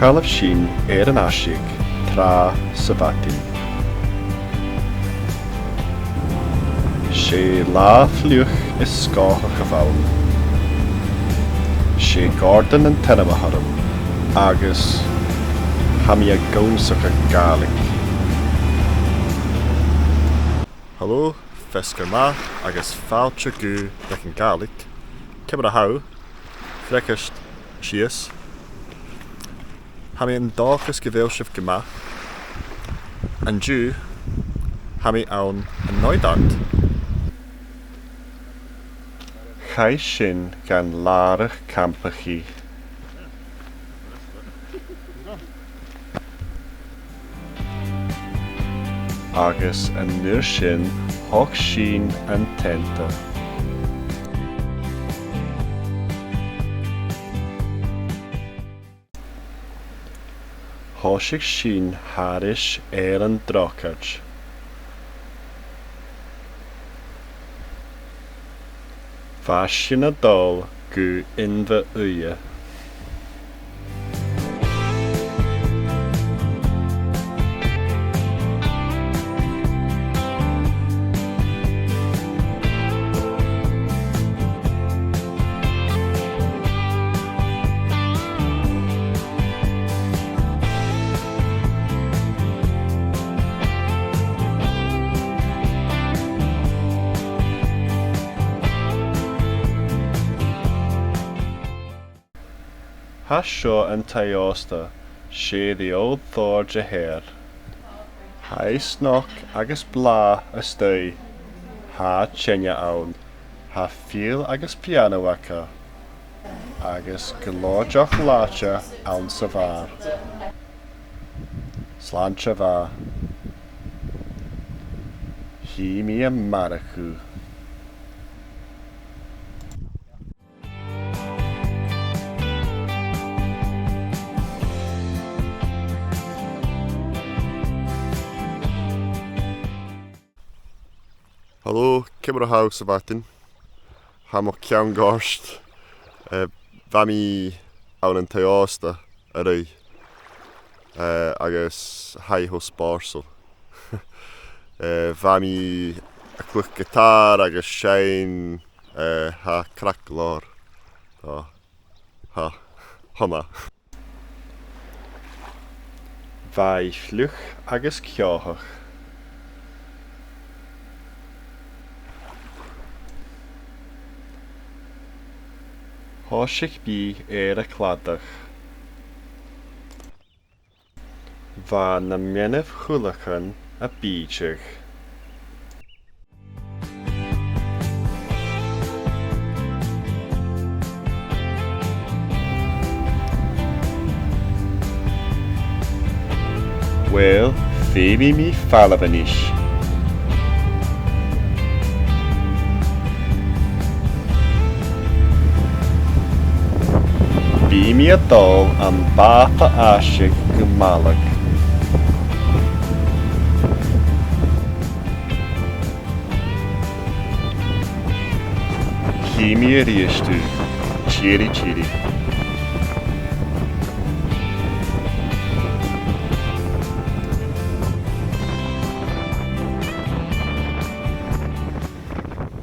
Cailh sin an aisig trá sa bhataí. Sé lá fliuch is scáthach a bhain. Sé gádan an tinam a thorm, agus haimi a gcomsach a Gaelic. Hallo, fescar ma agus fáilte gú leis an Gaelic. Cibir a hau, freiceast sios. Haimi an dòchas go bhfuil sibh go maith. An dú, haimi ann an Cnòideart. Chaidh sin gan lárach campachaí. Agus an nuair sin thug sin an tenta. Thosaigh sin thairis an dòchas. Bheas sin a dul go inmhe uathe. Has seo an taosta, sé the old thor de hair. Hai snoch agus blá a stoi, ha chenya aun, ha fíl agus piano acha, agus golóideach láte aun sa bhar. Sláinte bha. Hí mi a marachú. Hallo, cibir a hau sa bhataí. Ham ó ceann gáist. Bhaimi ann an taosta a ré. Agus haidh ó spársal. Bhaimi a cluch gitar agus sein ha crack lár. Ha homa. Bhaidh fliuch agus ceothach. Thosaigh bí a cladach. Bha na mianamh chualachan a bíteach. Well, Ceud Mìle Fàilte. Bí mi a dul an báta aisig go mbalach. Hí mi a ríostú, tíri tíri.